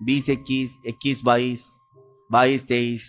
20-21, 21-22, 22-23,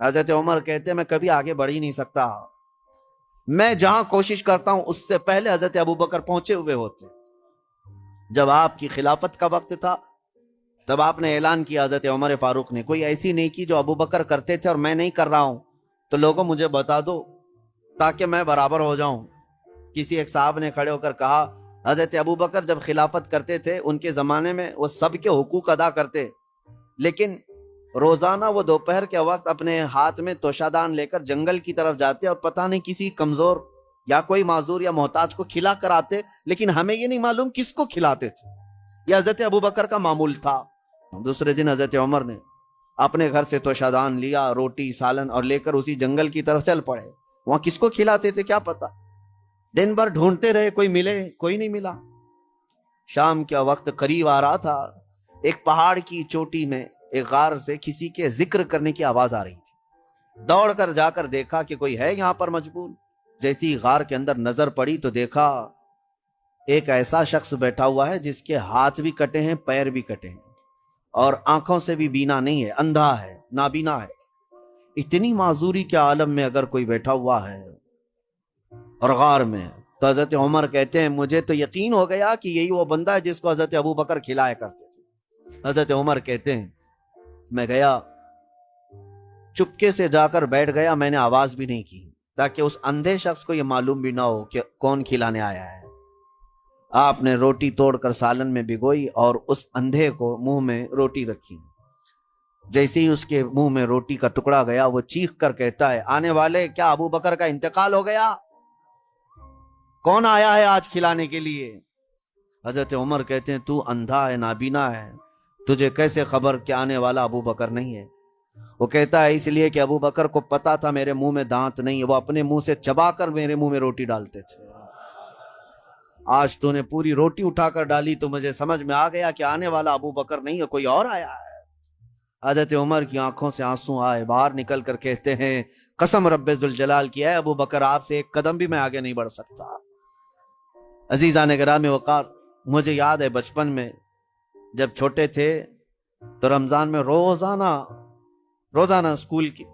حضرت عمر کہتے ہیں میں کبھی آگے بڑھ ہی نہیں سکتا، میں جہاں کوشش کرتا ہوں اس سے پہلے حضرت ابو بکر پہنچے ہوئے ہوتے۔ جب آپ کی خلافت کا وقت تھا تب آپ نے اعلان کیا، حضرت عمر فاروق نے، کوئی ایسی نیکی جو ابو بکر کرتے تھے اور میں نہیں کر رہا ہوں تو لوگوں مجھے بتا دو تاکہ میں برابر ہو جاؤں۔ کسی ایک صاحب نے کھڑے ہو کر کہا، حضرت ابو بکر جب خلافت کرتے تھے ان کے زمانے میں وہ سب کے حقوق ادا کرتے، لیکن روزانہ وہ دوپہر کے وقت اپنے ہاتھ میں توشادان لے کر جنگل کی طرف جاتے اور پتہ نہیں کسی کمزور یا کوئی معذور یا محتاج کو کھلا کر آتے، لیکن ہمیں یہ نہیں معلوم کس کو کھلاتے تھے۔ یہ حضرت ابو بکر کا معمول تھا۔ دوسرے دن حضرت عمر نے اپنے گھر سے توشادان لیا، روٹی سالن، اور لے کر اسی جنگل کی طرف چل پڑے۔ وہاں کس کو کھلاتے تھے کیا پتا، دن بھر ڈھونڈتے رہے، کوئی ملے، کوئی نہیں ملا۔ شام کا وقت قریب آ رہا تھا، ایک پہاڑ کی چوٹی میں ایک غار سے کسی کے ذکر کرنے کی آواز آ رہی تھی۔ دوڑ کر جا کر دیکھا کہ کوئی ہے یہاں پر مجبور۔ جیسی غار کے اندر نظر پڑی تو دیکھا ایک ایسا شخص بیٹھا ہوا ہے جس کے ہاتھ بھی کٹے ہیں، پیر بھی کٹے ہیں، اور آنکھوں سے بھی بینا نہیں ہے، اندھا ہے، نابینا ہے۔ اتنی معذوری کے عالم میں اگر کوئی بیٹھا ہوا ہے اور غار میں، تو حضرت عمر کہتے ہیں مجھے تو یقین ہو گیا کہ یہی وہ بندہ ہے جس کو حضرت ابو بکر کھلایا کرتے تھے۔ حضرت عمر کہتے ہیں میں گیا، چپکے سے جا کر بیٹھ گیا، میں نے آواز بھی نہیں کی تاکہ اس اندھے شخص کو یہ معلوم بھی نہ ہو کہ کون کھلانے آیا ہے۔ آپ نے روٹی توڑ کر سالن میں بھگوئی اور اس اندھے کو منہ میں روٹی رکھی۔ جیسے ہی اس کے منہ میں روٹی کا ٹکڑا گیا وہ چیخ کر کہتا ہے، آنے والے، کیا ابو بکر کا انتقال ہو گیا؟ کون آیا ہے آج کھلانے کے لیے؟ حضرت عمر کہتے ہیں تو اندھا ہے، نابینا ہے، تجھے کیسے خبر کہ آنے والا ابو بکر نہیں ہے؟ وہ کہتا ہے اس لیے کہ ابو بکر کو پتا تھا میرے منہ میں دانت نہیں ہے، وہ اپنے منہ سے چبا کر میرے منہ میں روٹی ڈالتے تھے۔ آج تو نے پوری روٹی اٹھا کر ڈالی تو مجھے سمجھ میں آ گیا کہ آنے والا ابو بکر نہیں ہے، کوئی اور آیا ہے۔ حضرت عمر کی آنکھوں سے آنسو آئے، باہر نکل کر کہتے ہیں قسم رب ذوالجلال کی ہے ابو بکر، آپ سے ایک قدم بھی میں آگے نہیں بڑھ سکتا۔ عزیزان گرامی وقار، مجھے یاد ہے بچپن میں جب چھوٹے تھے تو رمضان میں روزانہ اسکول کی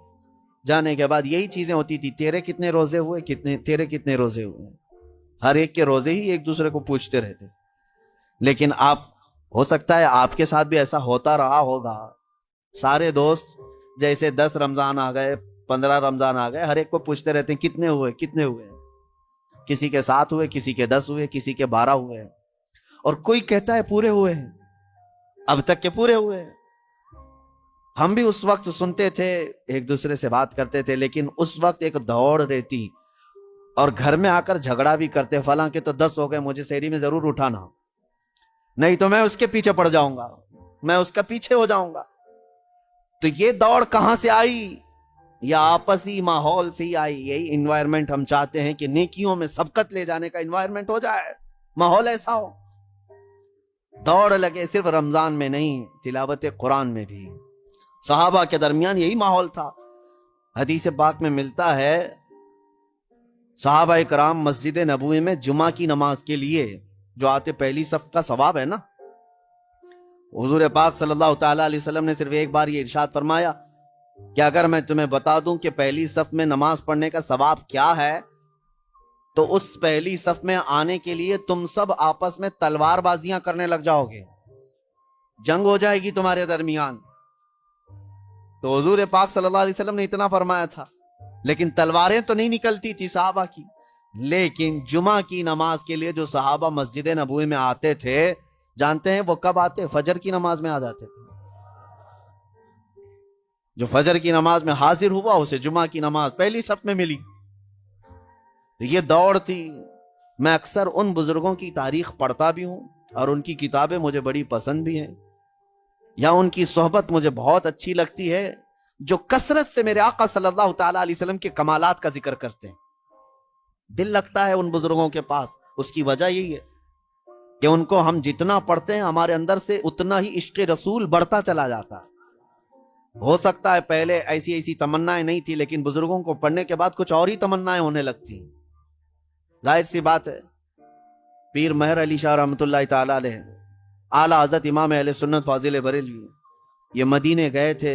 جانے کے بعد یہی چیزیں ہوتی تھی، تیرے کتنے روزے ہوئے، تیرے کتنے روزے ہوئے۔ ہر ایک کے روزے ہی ایک دوسرے کو پوچھتے رہتے۔ لیکن آپ، ہو سکتا ہے آپ کے ساتھ بھی ایسا ہوتا رہا ہوگا، سارے دوست جیسے 10 رمضان آ گئے، 15 رمضان آ گئے، ہر ایک کو پوچھتے رہتے ہیں کتنے ہوئے کتنے ہوئے۔ کسی کے 7 ہوئے، کسی کے 10 ہوئے، کسی کے 12 ہوئے، اور کوئی کہتا ہے پورے ہوئے ہیں، اب تک کے پورے ہوئے ہیں۔ ہم بھی اس وقت سنتے تھے، ایک دوسرے سے بات کرتے تھے، لیکن اس وقت ایک دوڑ رہتی اور گھر میں آ کر جھگڑا بھی کرتے، فلاں کے تو 10 ہو گئے، مجھے سحری میں ضرور اٹھانا، نہیں تو میں اس کے پیچھے پڑ جاؤں گا، میں اس کا پیچھے ہو جاؤں گا۔ تو یہ دوڑ کہاں سے آئی؟ یا آپسی ماحول سے ہی آئی۔ یہی انوائرمنٹ ہم چاہتے ہیں کہ نیکیوں میں سبقت لے جانے کا انوائرمنٹ ہو جائے، ماحول ایسا ہو، دوڑ لگے، صرف رمضان میں نہیں، تلاوت قرآن میں بھی۔ صحابہ کے درمیان یہی ماحول تھا۔ حدیث پاک میں ملتا ہے صحابہ کرام مسجد نبوی میں جمعہ کی نماز کے لیے جو آتے، پہلی صف کا ثواب ہے نا، حضور پاک صلی اللہ تعالیٰ علیہ وسلم نے صرف ایک بار یہ ارشاد فرمایا کہ اگر میں تمہیں بتا دوں کہ پہلی صف میں نماز پڑھنے کا ثواب کیا ہے، تو اس پہلی صف میں آنے کے لیے تم سب آپس میں تلوار بازیاں کرنے لگ جاؤ گے، جنگ ہو جائے گی تمہارے درمیان۔ تو حضور پاک صلی اللہ علیہ وسلم نے اتنا فرمایا تھا، لیکن تلواریں تو نہیں نکلتی تھی صحابہ کی۔ لیکن جمعہ کی نماز کے لیے جو صحابہ مسجد نبوی میں آتے تھے، جانتے ہیں وہ کب آتے؟ فجر کی نماز میں آ جاتے تھے۔ جو فجر کی نماز میں حاضر ہوا اسے جمعہ کی نماز پہلی صف میں ملی۔ تو یہ دوڑ تھی۔ میں اکثر ان بزرگوں کی تاریخ پڑھتا بھی ہوں اور ان کی کتابیں مجھے بڑی پسند بھی ہیں، یا ان کی صحبت مجھے بہت اچھی لگتی ہے، جو کثرت سے میرے آقا صلی اللہ تعالیٰ علیہ وسلم کے کمالات کا ذکر کرتے ہیں۔ دل لگتا ہے ان بزرگوں کے پاس۔ اس کی وجہ یہی ہے کہ ان کو ہم جتنا پڑھتے ہیں ہمارے اندر سے اتنا ہی عشق رسول بڑھتا چلا جاتا ہے۔ ہو سکتا ہے پہلے ایسی تمنائیں نہیں تھی، لیکن بزرگوں کو پڑھنے کے بعد کچھ اور ہی تمنائیں ہونے لگتی ہیں۔ ظاہر سی بات ہے، پیر مہر علی شاہ رحمۃ اللہ تعالیٰ علیہ، اعلیٰ حضرت امام اہل سنت فاضل بریلوی، یہ مدینے گئے تھے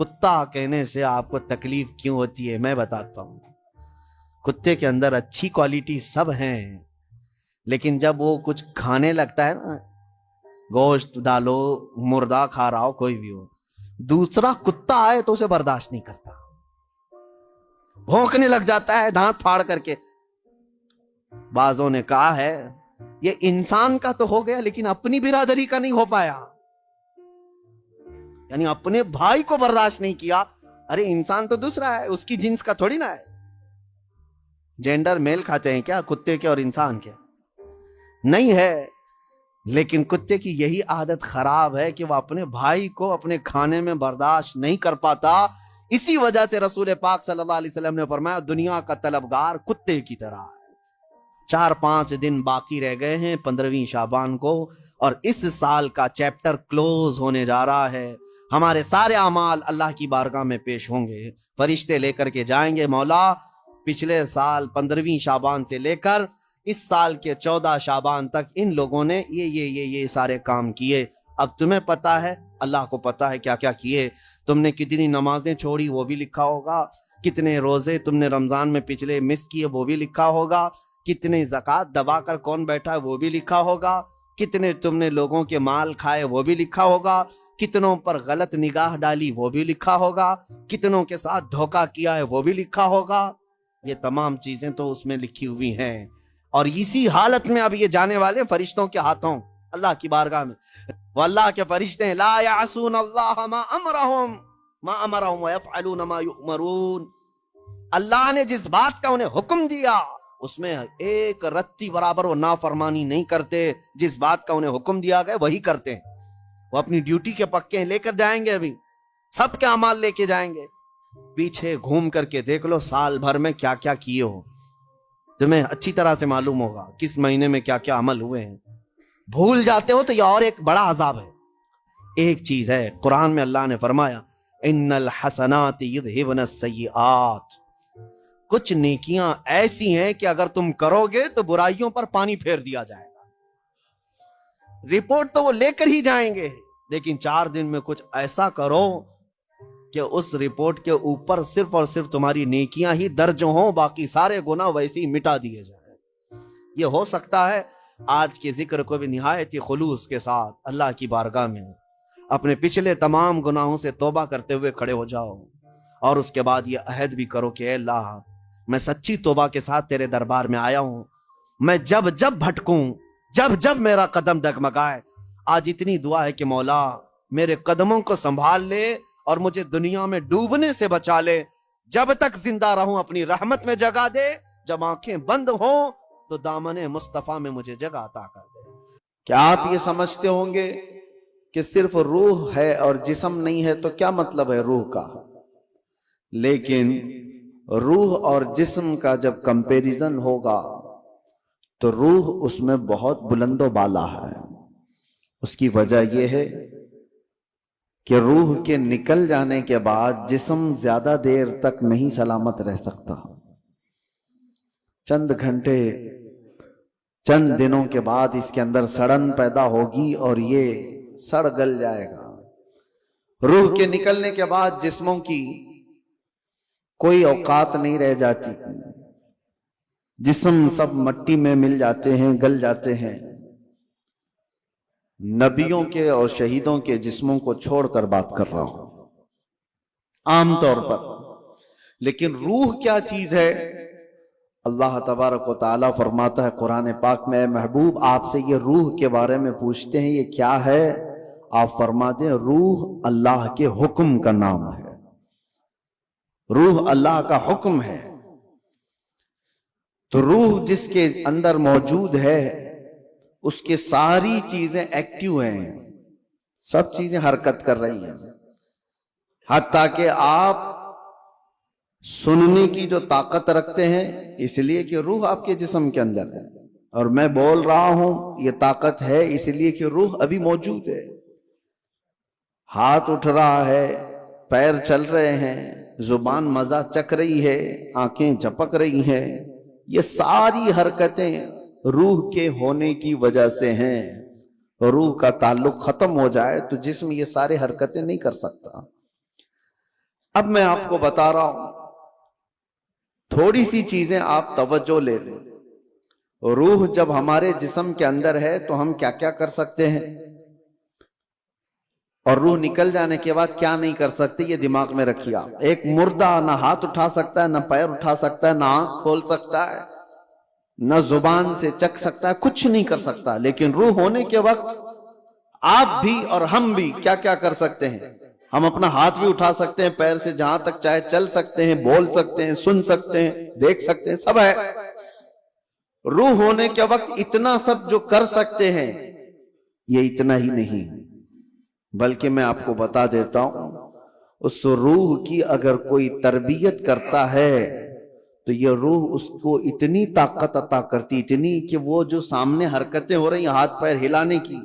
کتا کہنے سے آپ کو تکلیف کیوں ہوتی ہے میں بتاتا ہوں. کتے کے اندر اچھی کوالٹی سب ہیں، لیکن جب وہ کچھ کھانے لگتا ہے نا، گوشت ڈالو، مردہ کھا رہا ہو، کوئی بھی ہو، دوسرا کتا آئے تو اسے برداشت نہیں کرتا، بھونکنے لگ جاتا ہے دانت پھاڑ کر کے. بعضوں نے کہا ہے یہ انسان کا تو ہو گیا لیکن اپنی برادری کا نہیں ہو پایا، یعنی اپنے بھائی کو برداشت نہیں کیا. ارے انسان تو دوسرا ہے، اس کی جنس کا تھوڑی نہ ہے. جینڈر میل کھاتے ہیں کیا کتے کے اور انسان کے؟ نہیں ہے. لیکن کتے کی یہی عادت خراب ہے کہ وہ اپنے بھائی کو اپنے کھانے میں برداشت نہیں کر پاتا. اسی وجہ سے رسول پاک صلی اللہ علیہ وسلم نے فرمایا دنیا کا طلبگار کتے کی طرح ہے. 4-5 دن باقی رہ گئے ہیں 15ویں شعبان کو، اور اس سال کا چیپٹر کلوز ہونے جا رہا ہے. ہمارے سارے اعمال اللہ کی بارگاہ میں پیش ہوں گے، فرشتے لے کر کے جائیں گے، مولا پچھلے سال 15ویں شعبان سے لے کر اس سال کے 14 شعبان تک ان لوگوں نے یہ سارے کام کیے. اب تمہیں پتا ہے، اللہ کو پتا ہے کیا کیا کیے. تم نے کتنی نمازیں چھوڑی وہ بھی لکھا ہوگا، کتنے روزے تم نے رمضان میں پچھلے مس کیے وہ بھی لکھا ہوگا، کتنے زکوٰۃ دبا کر کون بیٹھا ہے وہ بھی لکھا ہوگا، کتنے تم نے لوگوں کے مال کھائے وہ بھی لکھا ہوگا، کتنوں پر غلط نگاہ ڈالی وہ بھی لکھا ہوگا، کتنوں کے ساتھ دھوکہ کیا ہے وہ بھی لکھا ہوگا. یہ تمام چیزیں تو اس میں لکھی ہوئی ہیں، اور اسی حالت میں اب یہ جانے والے فرشتوں کے ہاتھوں اللہ کی بارگاہ میں. وہ اللہ کے فرشتے ہیں، لا یعصون اللہ ما امرہم ویفعلون ما یؤمرون. اللہ نے جس بات کا انہیں حکم دیا اس میں ایک رتی برابر وہ نافرمانی نہیں کرتے. جس بات کا انہیں حکم دیا گیا وہی کرتے ہیں. وہ اپنی ڈیوٹی کے پکے لے کر جائیں گے، ابھی سب کے اعمال لے کے جائیں گے. پیچھے گھوم کر کے دیکھ لو سال بھر میں کیا کیا کیے ہو، تمہیں اچھی طرح سے معلوم ہوگا کس مہینے میں کیا کیا عمل ہوئے ہیں. بھول جاتے ہو تو یہ اور ایک بڑا عذاب ہے. ایک چیز ہے، قرآن میں اللہ نے فرمایا ان الحسنات یذہبن السیئات. کچھ نیکیاں ایسی ہیں کہ اگر تم کرو گے تو برائیوں پر پانی پھیر دیا جائے گا. رپورٹ تو وہ لے کر ہی جائیں گے، لیکن 4 دن میں کچھ ایسا کرو کہ اس رپورٹ کے اوپر صرف اور صرف تمہاری نیکیاں ہی درج ہوں، باقی سارے گناہ ویسے ہی مٹا دیے جائیں. یہ ہو سکتا ہے آج کے ذکر کو بھی نہایت ہی خلوص کے ساتھ اللہ کی بارگاہ میں اپنے پچھلے تمام گناہوں سے توبہ کرتے ہوئے کھڑے ہو جاؤ، اور اس کے بعد یہ عہد بھی کرو کہ اے اللہ میں سچی توبہ کے ساتھ تیرے دربار میں آیا ہوں. میں جب جب بھٹکوں، جب جب میرا قدم ڈگمگائے، آج اتنی دعا ہے کہ مولا میرے قدموں کو سنبھال لے اور مجھے دنیا میں ڈوبنے سے بچا لے. جب تک زندہ رہوں اپنی رحمت میں جگہ دے، جب آنکھیں بند ہوں تو دامن مصطفیٰ میں مجھے جگہ عطا کر دے. کیا آپ یہ سمجھتے ہوں گے کہ صرف روح ہے اور جسم نہیں ہے؟ تو کیا مطلب ہے روح کا؟ لیکن روح اور جسم کا جب کمپیریزن ہوگا تو روح اس میں بہت بلند و بالا ہے. اس کی وجہ یہ ہے کہ روح کے نکل جانے کے بعد جسم زیادہ دیر تک نہیں سلامت رہ سکتا. چند گھنٹے، چند دنوں کے بعد اس کے اندر سڑن پیدا ہوگی اور یہ سڑ گل جائے گا. روح کے نکلنے کے بعد جسموں کی کوئی اوقات نہیں رہ جاتی، جسم سب مٹی میں مل جاتے ہیں، گل جاتے ہیں. نبیوں کے اور شہیدوں کے جسموں کو چھوڑ کر بات کر رہا ہوں عام طور پر. لیکن روح کیا چیز ہے؟ اللہ تبارک و تعالیٰ فرماتا ہے قرآن پاک میں، اے محبوب آپ سے یہ روح کے بارے میں پوچھتے ہیں یہ کیا ہے؟ آپ فرما دیں روح اللہ کے حکم کا نام ہے. روح اللہ کا حکم ہے. تو روح جس کے اندر موجود ہے اس کے ساری چیزیں ایکٹیو ہیں، سب چیزیں حرکت کر رہی ہیں. حتیٰ کہ آپ سننے کی جو طاقت رکھتے ہیں اس لیے کہ روح آپ کے جسم کے اندر ہے، اور میں بول رہا ہوں یہ طاقت ہے اس لیے کہ روح ابھی موجود ہے. ہاتھ اٹھ رہا ہے، پیر چل رہے ہیں، زبان مزہ چکھ رہی ہے، آنکھیں جھپک رہی ہیں. یہ ساری حرکتیں روح کے ہونے کی وجہ سے ہیں. روح کا تعلق ختم ہو جائے تو جسم یہ سارے حرکتیں نہیں کر سکتا. اب میں آپ کو بتا رہا ہوں، تھوڑی سی چیزیں آپ توجہ لے لیں۔ روح جب ہمارے جسم کے اندر ہے تو ہم کیا کیا کر سکتے ہیں، اور روح نکل جانے کے بعد کیا نہیں کر سکتے، یہ دماغ میں رکھیے آپ۔ ایک مردہ نہ ہاتھ اٹھا سکتا ہے، نہ پیر اٹھا سکتا ہے، نہ آنکھ کھول سکتا ہے، نہ زبان سے چکھ سکتا ہے، کچھ نہیں کر سکتا۔ لیکن روح ہونے کے وقت آپ بھی اور ہم بھی کیا کیا کر سکتے ہیں؟ ہم اپنا ہاتھ بھی اٹھا سکتے ہیں، پیر سے جہاں تک چاہے چل سکتے ہیں، بول سکتے ہیں، سن سکتے ہیں، دیکھ سکتے ہیں، سب ہے۔ روح ہونے کے وقت اتنا سب جو کر سکتے ہیں، یہ اتنا ہی نہیں، بلکہ میں آپ کو بتا دیتا ہوں، اس روح کی اگر کوئی تربیت کرتا ہے تو یہ روح اس کو اتنی طاقت عطا کرتی، اتنی کہ وہ جو سامنے حرکتیں ہو رہی ہیں ہاتھ پیر ہلانے کی،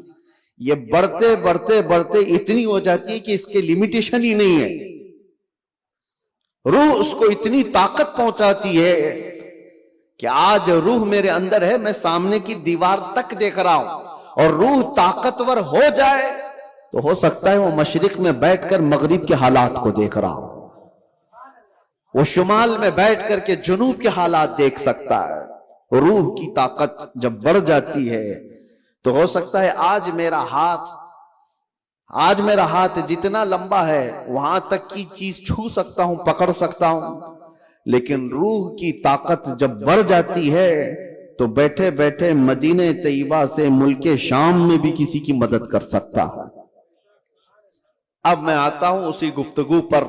یہ بڑھتے بڑھتے بڑھتے اتنی ہو جاتی ہے کہ اس کے لیمیٹیشن ہی نہیں ہے۔ روح اس کو اتنی طاقت پہنچاتی ہے کہ آج روح میرے اندر ہے، میں سامنے کی دیوار تک دیکھ رہا ہوں، اور روح طاقتور ہو جائے تو ہو سکتا ہے وہ مشرق میں بیٹھ کر مغرب کے حالات کو دیکھ رہا ہوں، وہ شمال میں بیٹھ کر کے جنوب کے حالات دیکھ سکتا ہے۔ روح کی طاقت جب بڑھ جاتی ہے تو ہو سکتا ہے آج میرا ہاتھ جتنا لمبا ہے وہاں تک کی چیز چھو سکتا ہوں، پکڑ سکتا ہوں، لیکن روح کی طاقت جب بڑھ جاتی ہے تو بیٹھے بیٹھے مدینہ طیبہ سے ملک شام میں بھی کسی کی مدد کر سکتا ہے۔ اب میں آتا ہوں اسی گفتگو پر،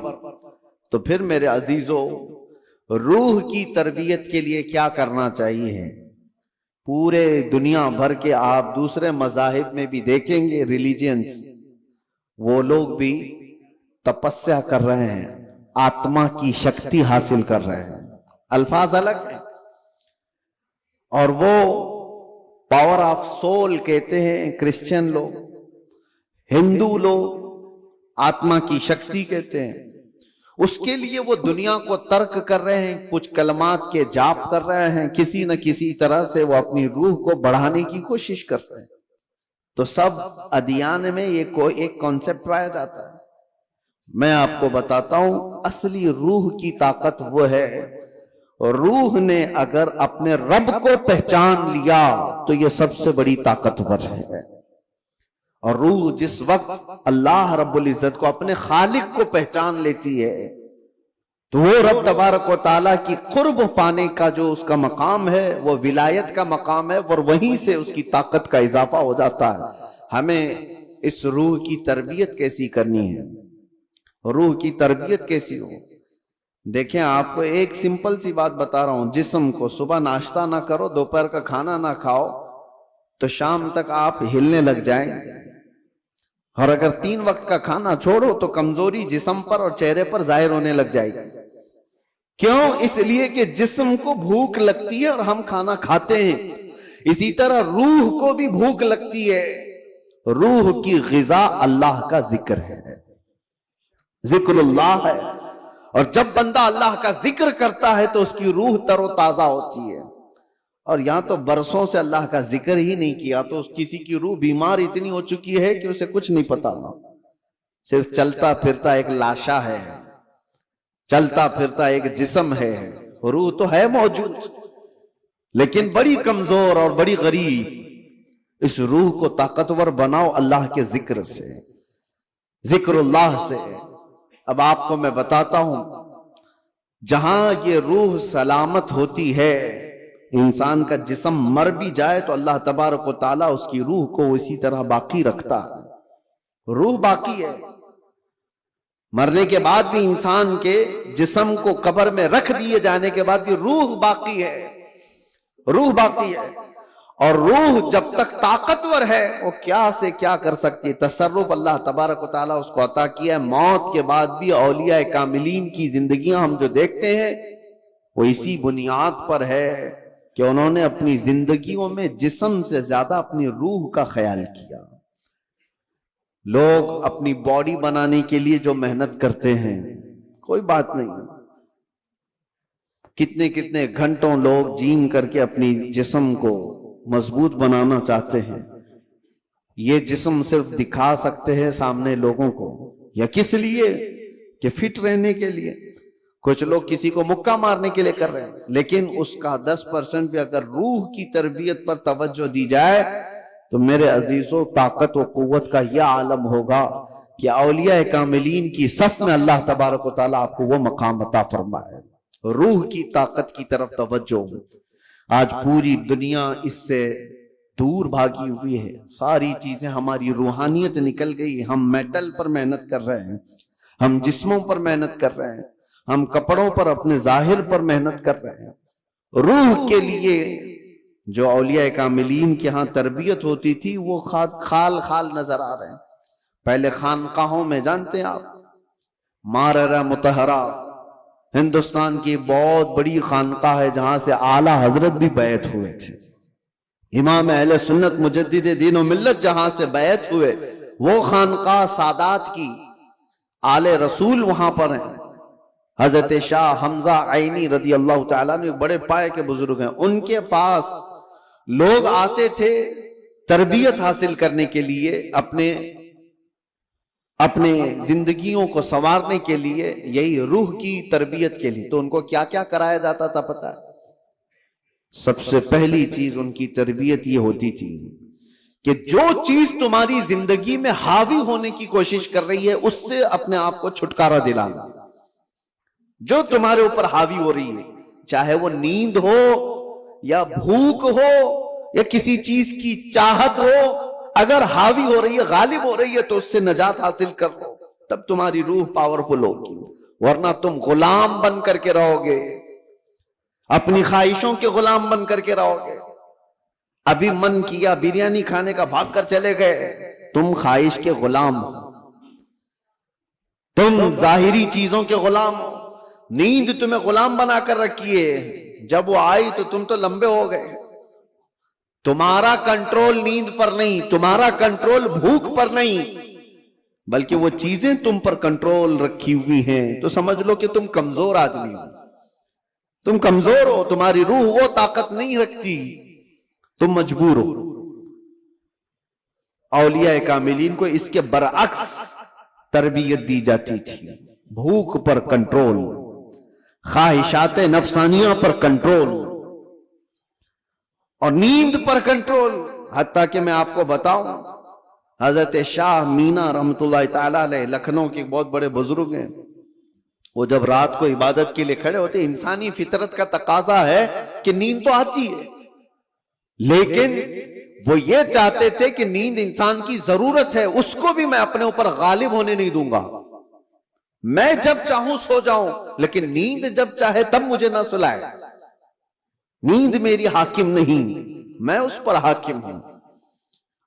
تو پھر میرے عزیزو، روح کی تربیت کے لیے کیا کرنا چاہیے؟ پورے دنیا بھر کے آپ دوسرے مذاہب میں بھی دیکھیں گے، ریلیجنز، وہ لوگ بھی تپسیا کر رہے ہیں، آتما کی شکتی حاصل کر رہے ہیں، الفاظ الگ ہیں، اور وہ پاور آف سول کہتے ہیں کرسچن لوگ، ہندو لوگ آتما کی شکتی کہتے ہیں۔ اس کے لیے وہ دنیا کو ترک کر رہے ہیں، کچھ کلمات کے جاپ کر رہے ہیں، کسی نہ کسی طرح سے وہ اپنی روح کو بڑھانے کی کوشش کر رہے ہیں۔ تو سب ادیان میں یہ کوئی ایک کانسیپٹ پایا جاتا ہے۔ میں آپ کو بتاتا ہوں، اصلی روح کی طاقت وہ ہے، روح نے اگر اپنے رب کو پہچان لیا تو یہ سب سے بڑی طاقتور ہے۔ اور روح جس وقت اللہ رب العزت کو، اپنے خالق کو پہچان لیتی ہے تو وہ رب تبارک و تعالیٰ کی قرب پانے کا جو اس کا مقام ہے وہ ولایت کا مقام ہے، اور وہیں سے اس کی طاقت کا اضافہ ہو جاتا ہے۔ ہمیں اس روح کی تربیت کیسی کرنی ہے، روح کی تربیت کیسی ہو؟ دیکھیں، آپ کو ایک سمپل سی بات بتا رہا ہوں، جسم کو صبح ناشتہ نہ کرو، دوپہر کا کھانا نہ کھاؤ تو شام تک آپ ہلنے لگ جائیں، اور اگر 3 وقت کا کھانا چھوڑو تو کمزوری جسم پر اور چہرے پر ظاہر ہونے لگ جائے گی۔ کیوں؟ اس لیے کہ جسم کو بھوک لگتی ہے اور ہم کھانا کھاتے ہیں، اسی طرح روح کو بھی بھوک لگتی ہے۔ روح کی غذا اللہ کا ذکر ہے، ذکر اللہ ہے، اور جب بندہ اللہ کا ذکر کرتا ہے تو اس کی روح تر و تازہ ہوتی ہے۔ اور یہاں تو برسوں سے اللہ کا ذکر ہی نہیں کیا تو کسی کی روح بیمار اتنی ہو چکی ہے کہ اسے کچھ نہیں پتا، صرف چلتا پھرتا ایک لاشا ہے، چلتا پھرتا ایک جسم ہے، روح تو ہے موجود لیکن بڑی کمزور اور بڑی غریب۔ اس روح کو طاقتور بناؤ اللہ کے ذکر سے، ذکر اللہ سے۔ اب آپ کو میں بتاتا ہوں، جہاں یہ روح سلامت ہوتی ہے، انسان کا جسم مر بھی جائے تو اللہ تبارک و تعالیٰ اس کی روح کو اسی طرح باقی رکھتا ہے، روح باقی ہے۔ مرنے کے بعد بھی انسان کے جسم کو قبر میں رکھ دیے جانے کے بعد بھی روح باقی ہے، روح باقی ہے۔ اور روح جب تک طاقتور ہے وہ کیا سے کیا کر سکتی ہے، تصرف اللہ تبارک و تعالیٰ اس کو عطا کیا ہے۔ موت کے بعد بھی اولیاء کاملین کی زندگیاں ہم جو دیکھتے ہیں وہ اسی بنیاد پر ہے کہ انہوں نے اپنی زندگیوں میں جسم سے زیادہ اپنی روح کا خیال کیا۔ لوگ اپنی باڈی بنانے کے لیے جو محنت کرتے ہیں کوئی بات نہیں، کتنے کتنے گھنٹوں لوگ جیم کر کے اپنی جسم کو مضبوط بنانا چاہتے ہیں۔ یہ جسم صرف دکھا سکتے ہیں سامنے لوگوں کو، یا کس لیے کہ فٹ رہنے کے لیے. کچھ لوگ کسی کو مکہ مارنے کے لیے کر رہے ہیں، لیکن اس کا 10% بھی اگر روح کی تربیت پر توجہ دی جائے تو میرے عزیزوں طاقت و قوت کا یہ عالم ہوگا کہ اولیاء کاملین کی صف میں اللہ تبارک و تعالیٰ آپ کو وہ مقام عطا فرمائے. روح کی طاقت کی طرف توجہ. آج پوری دنیا اس سے دور بھاگی ہوئی ہے. ساری چیزیں ہماری روحانیت نکل گئی. ہم میٹل پر محنت کر رہے ہیں، ہم جسموں پر محنت کر رہے ہیں، ہم کپڑوں پر اپنے ظاہر پر محنت کر رہے ہیں. روح کے لیے جو اولیاء کاملین کے ہاں تربیت ہوتی تھی وہ خال خال نظر آ رہے ہیں. پہلے خانقاہوں میں جانتے ہیں آپ، ماررہ مطہرہ ہندوستان کی بہت بڑی خانقاہ ہے جہاں سے اعلیٰ حضرت بھی بیعت ہوئے تھے. امام اہل سنت مجدد دین و ملت جہاں سے بیعت ہوئے وہ خانقاہ سادات کی، آل رسول وہاں پر ہیں. حضرت شاہ حمزہ عینی رضی اللہ تعالیٰ نے بڑے پائے کے بزرگ ہیں. ان کے پاس لوگ آتے تھے تربیت حاصل کرنے کے لیے، اپنے زندگیوں کو سنوارنے کے لیے، یہی روح کی تربیت کے لیے. تو ان کو کیا کیا کرایا جاتا تھا پتہ ہے؟ سب سے پہلی چیز ان کی تربیت یہ ہوتی تھی کہ جو چیز تمہاری زندگی میں حاوی ہونے کی کوشش کر رہی ہے اس سے اپنے آپ کو چھٹکارا دلانا. جو تمہارے اوپر حاوی ہو رہی ہے، چاہے وہ نیند ہو یا بھوک ہو یا کسی چیز کی چاہت ہو، اگر حاوی ہو رہی ہے، غالب ہو رہی ہے تو اس سے نجات حاصل کر لو، تب تمہاری روح پاورفل ہوگی. ورنہ تم غلام بن کر کے رہو گے، اپنی خواہشوں کے غلام بن کر کے رہو گے. ابھی من کیا بریانی کھانے کا، بھاگ کر چلے گئے، تم خواہش کے غلام ہو، تم ظاہری چیزوں کے غلام ہو. نیند تمہیں غلام بنا کر رکھی ہے، جب وہ آئی تو تم تو لمبے ہو گئے. تمہارا کنٹرول نیند پر نہیں، تمہارا کنٹرول بھوک پر نہیں، بلکہ وہ چیزیں تم پر کنٹرول رکھی ہوئی ہیں. تو سمجھ لو کہ تم کمزور آدمی ہو، تم کمزور ہو، تمہاری روح وہ طاقت نہیں رکھتی، تم مجبور ہو. اولیاء کاملین کو اس کے برعکس تربیت دی جاتی تھی. بھوک پر کنٹرول، خواہشات نفسانیہ پر کنٹرول اور نیند پر کنٹرول. حتیٰ کہ میں آپ کو بتاؤں، حضرت شاہ مینا رحمت اللہ تعالیٰ علیہ لکھنؤ کے بہت بڑے بزرگ ہیں. وہ جب رات کو عبادت کے لیے کھڑے ہوتے، انسانی فطرت کا تقاضا ہے کہ نیند تو آتی ہے، لیکن وہ یہ چاہتے تھے کہ نیند انسان کی ضرورت ہے، اس کو بھی میں اپنے اوپر غالب ہونے نہیں دوں گا. میں جب چاہوں سو جاؤں، لیکن نیند جب چاہے تب مجھے نہ سلائے. نیند میری حاکم نہیں، میں اس پر حاکم ہوں.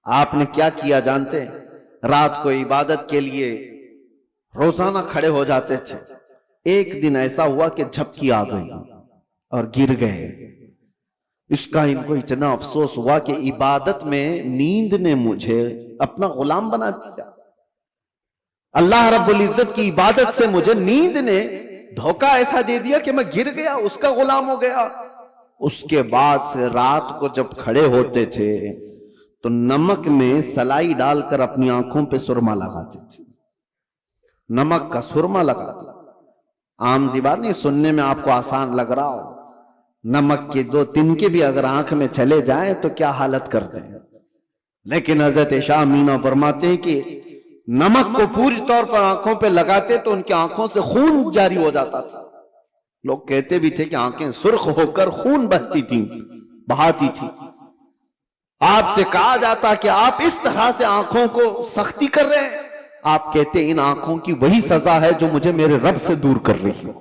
آپ نے کیا کیا جانتے ہیں؟ رات کو عبادت کے لیے روزانہ کھڑے ہو جاتے تھے. ایک دن ایسا ہوا کہ جھپکی آ گئی اور گر گئے. اس کا ان کو اتنا افسوس ہوا کہ عبادت میں نیند نے مجھے اپنا غلام بنا دیا. اللہ رب العزت کی عبادت سے مجھے نیند نے دھوکہ ایسا دے دیا کہ میں گر گیا، اس کا غلام ہو گیا. اس کے بعد سے رات کو جب کھڑے ہوتے تھے تو نمک میں سلائی ڈال کر اپنی آنکھوں پہ سرما لگاتے تھے. نمک کا سرما لگاتے. عام سی بات نہیں، سننے میں آپ کو آسان لگ رہا ہو. نمک کے 2 تنکے بھی اگر آنکھ میں چلے جائیں تو کیا حالت کرتے ہیں. لیکن حضرت شاہ مینا فرماتے ہیں کہ نمک کو پوری طور پر آنکھوں پہ لگاتے تو ان کی آنکھوں سے خون جاری ہو جاتا تھا. لوگ کہتے بھی تھے کہ آنکھیں سرخ ہو کر خون بہتی تھیں، بہاتی تھی. آپ سے کہا جاتا کہ آپ اس طرح سے آنکھوں کو سختی کر رہے ہیں. آپ کہتے ان آنکھوں کی وہی سزا ہے جو مجھے میرے رب سے دور کر رہی ہے.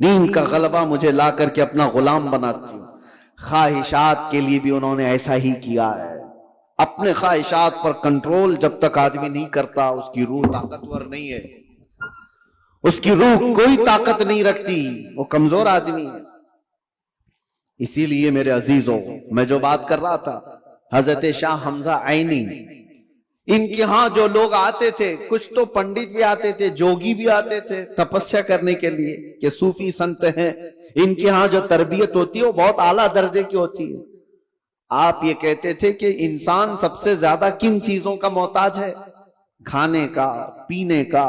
نیند کا غلبہ مجھے لا کر کے اپنا غلام بناتی ہوں. خواہشات کے لیے بھی انہوں نے ایسا ہی کیا ہے. اپنے خواہشات پر کنٹرول جب تک آدمی نہیں کرتا اس کی روح طاقتور نہیں ہے، اس کی روح کوئی طاقت نہیں رکھتی، وہ کمزور آدمی ہے. اسی لیے میرے عزیزوں، میں جو بات کر رہا تھا، حضرت شاہ حمزہ عینی، ان کے ہاں جو لوگ آتے تھے، کچھ تو پنڈت بھی آتے تھے، جوگی بھی آتے تھے تپسیا کرنے کے لیے کہ صوفی سنت ہیں. ان کے ہاں جو تربیت ہوتی ہے وہ بہت اعلیٰ درجے کی ہوتی ہے. آپ یہ کہتے تھے کہ انسان سب سے زیادہ کن چیزوں کا محتاج ہے؟ کھانے کا، پینے کا،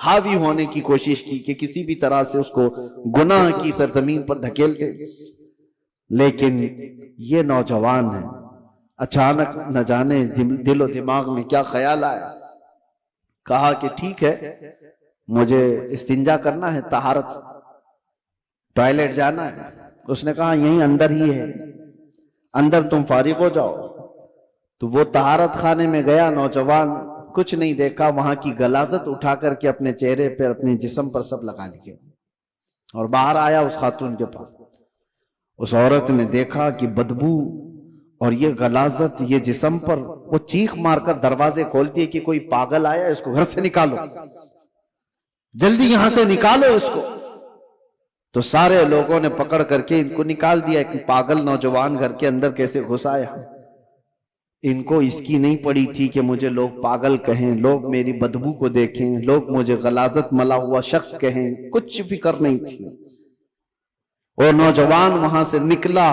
حاوی ہونے کی کوشش کی کہ کسی بھی طرح سے اس کو گناہ کی سرزمین پر دھکیل دے، لیکن یہ نوجوان ہے، اچانک نہ جانے دل و دماغ میں کیا خیال آیا، کہا کہ ٹھیک ہے مجھے استنجا کرنا ہے، طہارت، ٹوائلٹ جانا ہے۔ اس نے کہا یہیں اندر ہی ہے، اندر تم فارغ ہو جاؤ۔ تو وہ طہارت خانے میں گیا، نوجوان کچھ نہیں دیکھا، وہاں کی غلاظت اٹھا کر کے اپنے چہرے پر اپنے جسم پر سب لگا لیا، اور باہر آیا اس خاتون کے پاس۔ اس عورت نے دیکھا کہ بدبو اور یہ غلاظت یہ جسم پر، وہ چیخ مار کر دروازے کھولتی ہے کہ کوئی پاگل آیا، اس کو گھر سے نکالو، جلدی یہاں سے نکالو اس کو۔ تو سارے لوگوں نے پکڑ کر کے ان کو نکال دیا کہ پاگل نوجوان گھر کے اندر کیسے گھس آیا۔ ان کو اس کی نہیں پڑی تھی کہ مجھے لوگ پاگل کہیں، لوگ میری بدبو کو دیکھیں، لوگ مجھے غلاظت ملا ہوا شخص کہیں، کچھ فکر نہیں تھی۔ اور نوجوان وہاں سے نکلا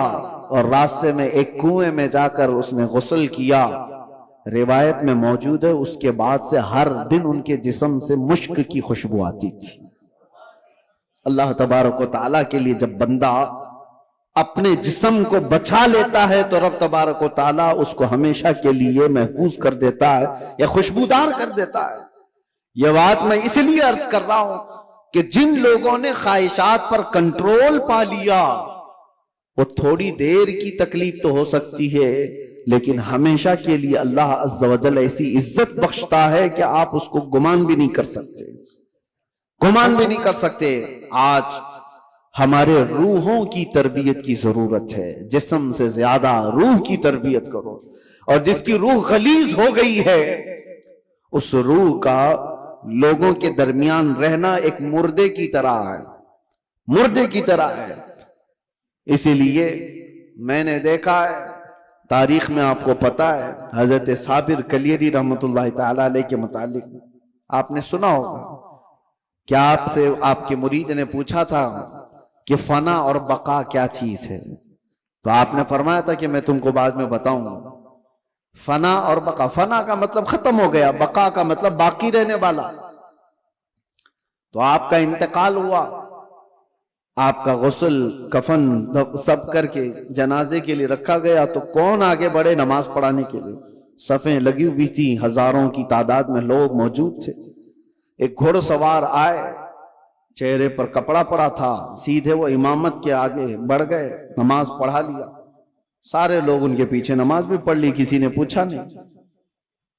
اور راستے میں ایک کنویں میں جا کر اس نے غسل کیا۔ روایت میں موجود ہے اس کے بعد سے ہر دن ان کے جسم سے مشک کی خوشبو آتی تھی۔ اللہ تبارک و تعالیٰ کے لیے جب بندہ اپنے جسم کو بچا لیتا ہے تو رب تبارک و تعالیٰ اس کو ہمیشہ کے لیے محفوظ کر دیتا ہے یا خوشبودار کر دیتا ہے۔ یہ بات میں اس لیے عرض کر رہا ہوں کہ جن لوگوں نے خواہشات پر کنٹرول پا لیا، وہ تھوڑی دیر کی تکلیف تو ہو سکتی ہے لیکن ہمیشہ کے لیے اللہ عز و جل ایسی عزت بخشتا ہے کہ آپ اس کو گمان بھی نہیں کر سکتے، گمان بھی نہیں کر سکتے۔ آج ہمارے روحوں کی تربیت کی ضرورت ہے، جسم سے زیادہ روح کی تربیت کرو، اور جس کی روح غلیظ ہو گئی ہے اس روح کا لوگوں کے درمیان رہنا ایک مردے کی طرح ہے، مردے کی طرح ہے۔ اسی لیے میں نے دیکھا ہے، تاریخ میں آپ کو پتا ہے، حضرت صابر کلیری رحمت اللہ تعالی علیہ کے متعلق آپ نے سنا ہوگا کہ آپ سے آپ کے مرید نے پوچھا تھا کہ فنا اور بقا کیا چیز ہے، تو آپ نے فرمایا تھا کہ میں تم کو بعد میں بتاؤں گا۔ فنا اور بقا، فنا کا مطلب ختم ہو گیا، بقا کا مطلب باقی رہنے والا۔ تو آپ کا انتقال ہوا، آپ کا غسل کفن سب کر کے جنازے کے لیے رکھا گیا، تو کون آگے بڑھے نماز پڑھانے کے لیے؟ صفیں لگی ہوئی تھی، ہزاروں کی تعداد میں لوگ موجود تھے۔ ایک گھوڑ سوار آئے، چہرے پر کپڑا پڑا تھا، سیدھے وہ امامت کے آگے بڑھ گئے، نماز پڑھا لیا۔ سارے لوگ ان کے پیچھے نماز بھی پڑھ لی، کسی نے پوچھا نہیں۔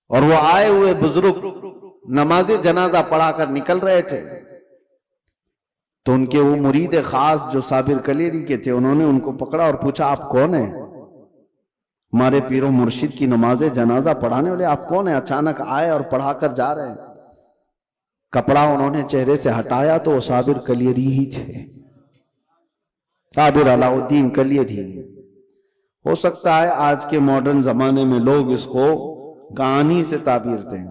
اور وہ آئے ہوئے بزرگ نماز جنازہ پڑھا کر نکل رہے تھے، تو ان کے وہ مرید خاص جو صابر کلیری کے تھے، انہوں نے ان کو پکڑا اور پوچھا آپ کون ہیں؟ ہمارے پیر و مرشد کی نماز جنازہ پڑھانے والے آپ کون ہیں؟ اچانک آئے اور پڑھا کر جا رہے ہیں۔ کپڑا انہوں نے چہرے سے ہٹایا تو وہ صابر کلیری ہی تھے، صابر علاء الدین کلیری۔ ہو سکتا ہے آج کے ماڈرن زمانے میں لوگ اس کو کہانی سے تعبیر دیں۔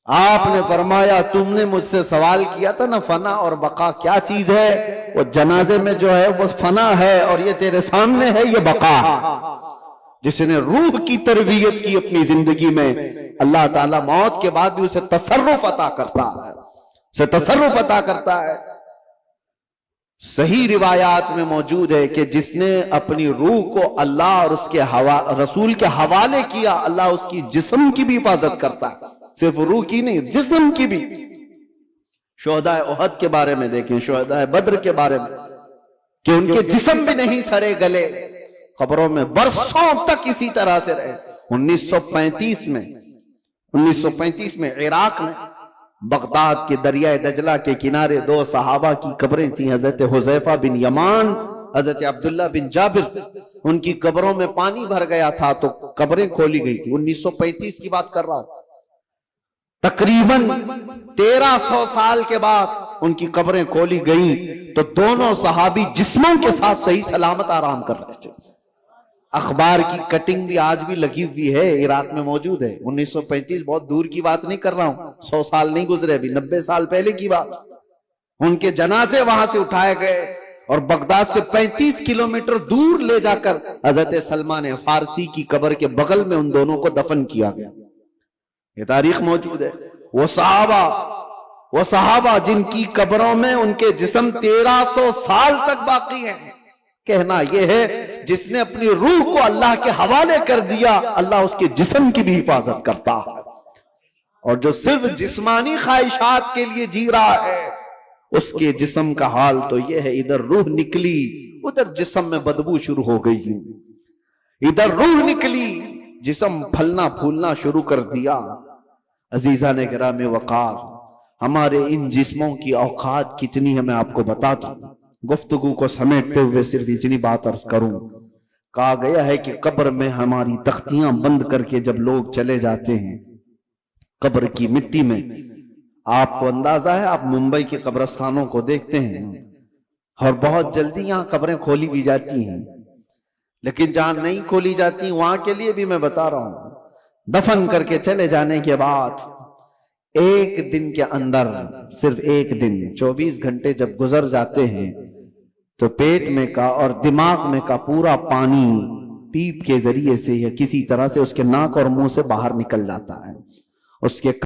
آپ نے فرمایا تم نے مجھ سے سوال کیا تھا نا فنا اور بقا کیا چیز ہے، وہ جنازے میں جو ہے وہ فنا ہے، اور یہ تیرے سامنے ہے یہ بقا۔ جس نے روح کی تربیت کی اپنی زندگی میں، اللہ تعالیٰ موت کے بعد بھی اسے تصرف عطا کرتا ہے، اسے تصرف عطا کرتا ہے۔ صحیح روایات میں موجود ہے کہ جس نے اپنی روح کو اللہ اور اس کے رسول کے حوالے کیا، اللہ اس کی جسم کی بھی حفاظت کرتا ہے، صرف روح کی نہیں، جسم کی بھی۔ شہداء احد کے بارے میں دیکھیں، شہداء بدر کے بارے میں، کہ ان کے جسم بھی نہیں سڑے گلے، قبروں میں برسوں تک اسی طرح سے رہے۔ 1935 میں عراق میں بغداد کے دریائے دجلہ کے کنارے دو صحابہ کی قبریں تھیں، حضرت حذیفہ بن یمان، حضرت عبداللہ بن جابر۔ ان کی قبروں میں پانی بھر گیا تھا تو قبریں کھولی گئی تھی۔ 1935 کی بات کر رہا ہوں، تقریباً 1300 سال کے بعد ان کی قبریں کھولی گئیں تو دونوں صحابی جسموں کے ساتھ صحیح سلامت آرام کر رہے تھے۔ اخبار کی کٹنگ بھی آج بھی لگی ہوئی ہے، عراق میں موجود ہے۔ 1935 بہت دور کی بات نہیں کر رہا ہوں، 100 سال نہیں گزرے، ابھی 90 سال پہلے کی بات۔ ان کے جنازے وہاں سے اٹھائے گئے اور بغداد سے 35 کلومیٹر دور لے جا کر حضرت سلمان فارسی کی قبر کے بغل میں ان دونوں کو دفن کیا گیا۔ یہ تاریخ موجود ہے۔ وہ صحابہ وہ صحابہ جن کی قبروں میں ان کے جسم 1300 سال تک باقی ہیں. کہنا یہ ہے جس نے اپنی روح کو اللہ کے حوالے کر دیا اللہ اس کے جسم کی بھی حفاظت کرتا ہے. اور جو صرف جسمانی خواہشات کے لیے جی رہا ہے اس کے جسم کا حال تو یہ ہے، ادھر روح نکلی ادھر جسم میں بدبو شروع ہو گئی، ادھر روح نکلی جسم پھلنا پھولنا شروع کر دیا. عزیزان گرامی وقار، ہمارے ان جسموں کی اوقات کتنی ہے میں آپ کو بتاتا ہوں. گفتگو کو سمیٹتے ہوئے صرف اتنی بات عرض کروں. کہا گیا ہے کہ قبر میں ہماری تختیاں بند کر کے جب لوگ چلے جاتے ہیں قبر کی مٹی میں، آپ کو اندازہ ہے، آپ ممبئی کے قبرستانوں کو دیکھتے ہیں اور بہت جلدی یہاں قبریں کھولی بھی جاتی ہیں، لیکن جہاں نہیں کھولی جاتی وہاں کے لیے بھی میں بتا رہا ہوں، دفن کر کے چلے جانے کے بعد ایک دن کے اندر، صرف ایک دن 24 گھنٹے جب گزر جاتے ہیں تو پیٹ میں کا اور دماغ میں کا پورا پانی پیپ کے ذریعے سے یا کسی طرح سے اس کے ناک اور منہ سے باہر نکل جاتا ہے. اس کے